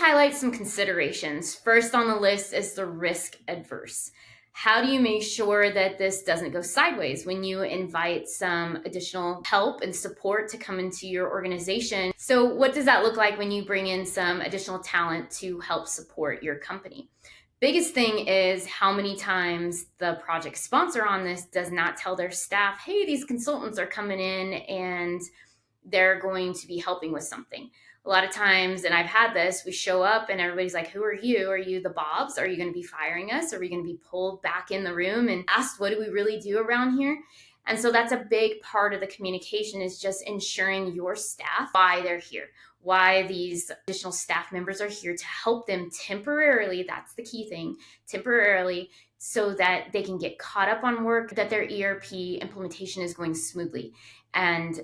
highlight some considerations. First on the list is the risk adverse. How do you make sure that this doesn't go sideways when you invite some additional help and support to come into your organization? So, what does that look like when you bring in some additional talent to help support your company? Biggest thing is how many times the project sponsor on this does not tell their staff, hey, these consultants are coming in and they're going to be helping with something. A lot of times, and I've had this, we show up and everybody's like, who are you? Are you the Bobs? Are you going to be firing us? Are we going to be pulled back in the room and asked, what do we really do around here? And so that's a big part of the communication, is just ensuring your staff why they're here, why these additional staff members are here to help them temporarily. That's the key thing, temporarily, so that they can get caught up on work, that their ERP implementation is going smoothly. And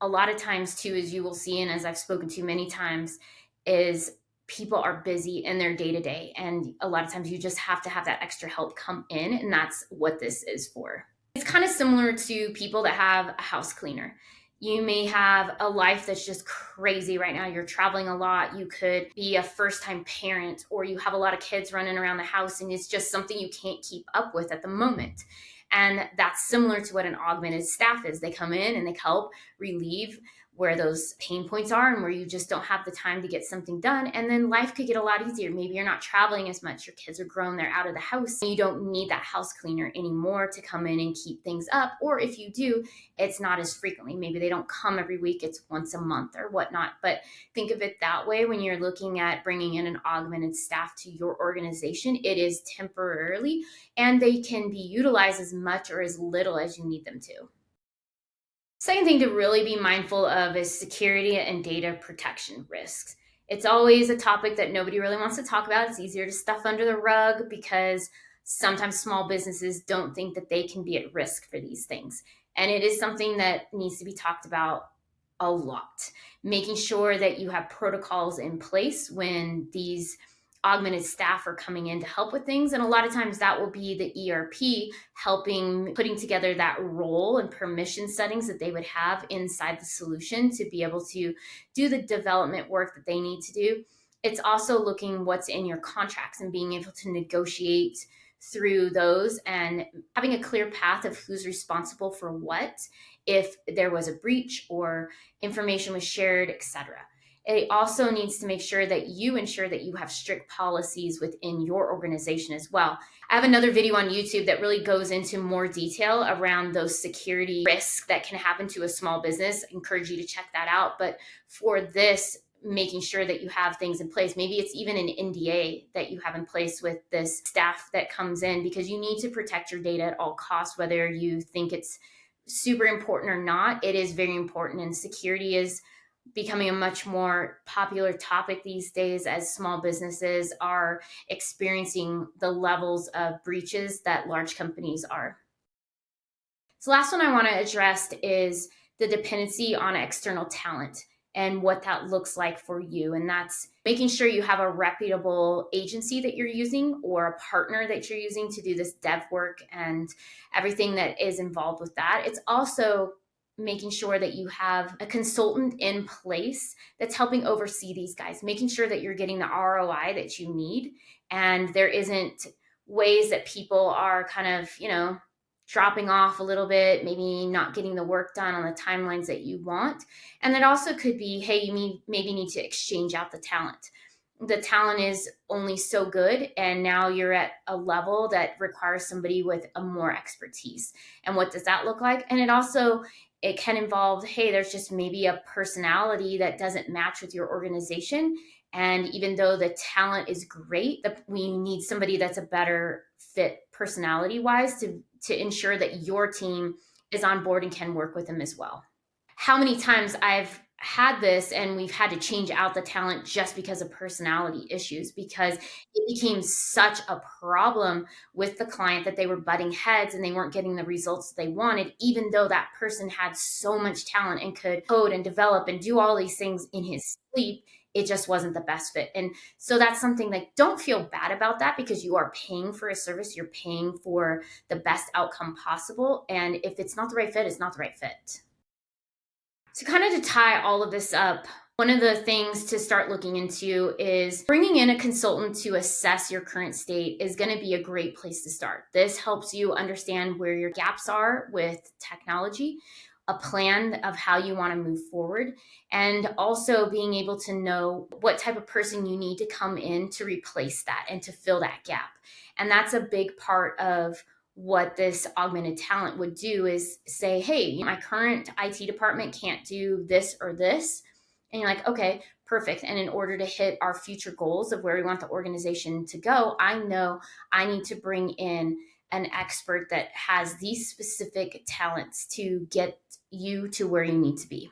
a lot of times too, as you will see, and as I've spoken to many times, is people are busy in their day to day. And a lot of times you just have to have that extra help come in. And that's what this is for. It's kind of similar to people that have a house cleaner. You may have a life that's just crazy right now. You're traveling a lot. You could be a first-time parent, or you have a lot of kids running around the house and it's just something you can't keep up with at the moment. And that's similar to what an augmented staff is. They come in and they help relieve where those pain points are and where you just don't have the time to get something done. And then life could get a lot easier. Maybe you're not traveling as much. Your kids are grown. They're out of the house. And you don't need that house cleaner anymore to come in and keep things up. Or if you do, it's not as frequently. Maybe they don't come every week. It's once a month or whatnot. But think of it that way when you're looking at bringing in an augmented staff to your organization. It is temporarily, and they can be utilized as much or as little as you need them to. Second thing to really be mindful of is security and data protection risks. It's always a topic that nobody really wants to talk about. It's easier to stuff under the rug because sometimes small businesses don't think that they can be at risk for these things. And it is something that needs to be talked about a lot. Making sure that you have protocols in place when these augmented staff are coming in to help with things. And a lot of times that will be the ERP helping putting together that role and permission settings that they would have inside the solution to be able to do the development work that they need to do. It's also looking what's in your contracts and being able to negotiate through those and having a clear path of who's responsible for what, if there was a breach or information was shared, etc. It also needs to make sure that you ensure that you have strict policies within your organization as well. I have another video on YouTube that really goes into more detail around those security risks that can happen to a small business. I encourage you to check that out. But for this, making sure that you have things in place, maybe it's even an NDA that you have in place with this staff that comes in, because you need to protect your data at all costs, whether you think it's super important or not. It is very important, and security is becoming a much more popular topic these days as small businesses are experiencing the levels of breaches that large companies are. So last one I want to address is the dependency on external talent and what that looks like for you. And that's making sure you have a reputable agency that you're using or a partner that you're using to do this dev work and everything that is involved with that. It's also making sure that you have a consultant in place that's helping oversee these guys, making sure that you're getting the ROI that you need. And there isn't ways that people are kind of, dropping off a little bit, maybe not getting the work done on the timelines that you want. And that also could be, hey, you maybe need to exchange out the talent. The talent is only so good, and now you're at a level that requires somebody with a more expertise. And what does that look like? And it can involve, hey, there's just maybe a personality that doesn't match with your organization. And even though the talent is great, we need somebody that's a better fit personality-wise to ensure that your team is on board and can work with them as well. How many times I've had this and we've had to change out the talent just because of personality issues, because it became such a problem with the client that they were butting heads and they weren't getting the results that they wanted, even though that person had so much talent and could code and develop and do all these things in his sleep. It just wasn't the best fit. And so that's something like, don't feel bad about that, because you are paying for a service. You're paying for the best outcome possible. And if it's not the right fit, it's not the right fit. So kind of to tie all of this up, One of the things to start looking into is bringing in a consultant to assess your current state is going to be a great place to start. This helps you understand where your gaps are with technology, a plan of how you want to move forward, and also being able to know what type of person you need to come in to replace that and to fill that gap. And that's a big part of what this augmented talent would do is say, hey, my current IT department can't do this or this. And you're like, okay, perfect. And in order to hit our future goals of where we want the organization to go, I know I need to bring in an expert that has these specific talents to get you to where you need to be.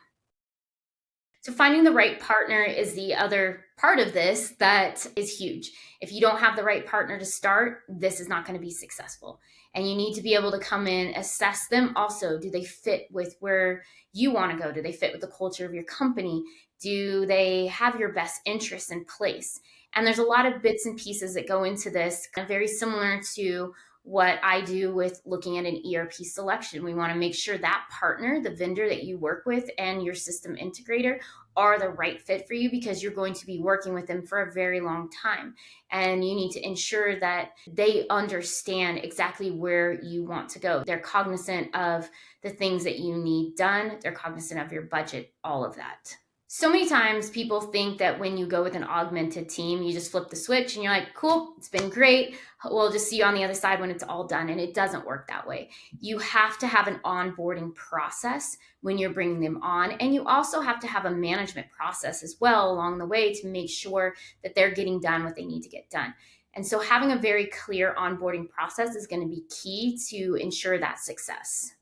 So finding the right partner is the other part of this that is huge. If you don't have the right partner to start, this is not going to be successful. And you need to be able to come in, assess them also. Do they fit with where you want to go? Do they fit with the culture of your company? Do they have your best interests in place? And there's a lot of bits and pieces that go into this, kind of very similar to what I do with looking at an ERP selection. We want to make sure that partner, the vendor that you work with, and your system integrator are the right fit for you because you're going to be working with them for a very long time. And you need to ensure that they understand exactly where you want to go. They're cognizant of the things that you need done, they're cognizant of your budget, all of that. So many times people think that when you go with an augmented team, you just flip the switch and you're like, cool, it's been great. We'll just see you on the other side when it's all done. And it doesn't work that way. You have to have an onboarding process when you're bringing them on. And you also have to have a management process as well along the way to make sure that they're getting done what they need to get done. And so having a very clear onboarding process is going to be key to ensure that success.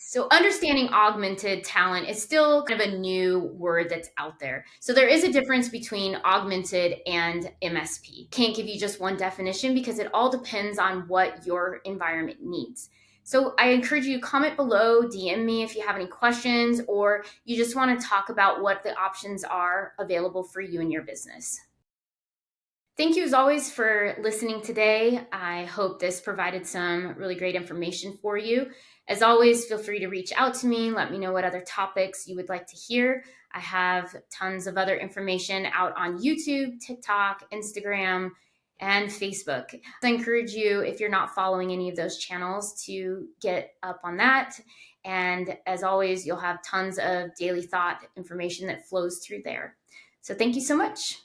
So understanding augmented talent is still kind of a new word that's out there. So there is a difference between augmented and MSP. Can't give you just one definition because it all depends on what your environment needs. So I encourage you to comment below, DM me if you have any questions, or you just want to talk about what the options are available for you and your business. Thank you as always for listening today. I hope this provided some really great information for you. As always, feel free to reach out to me. Let me know what other topics you would like to hear. I have tons of other information out on YouTube, TikTok, Instagram, and Facebook. I encourage you, if you're not following any of those channels, to get up on that. And as always, you'll have tons of daily thought information that flows through there. So thank you so much.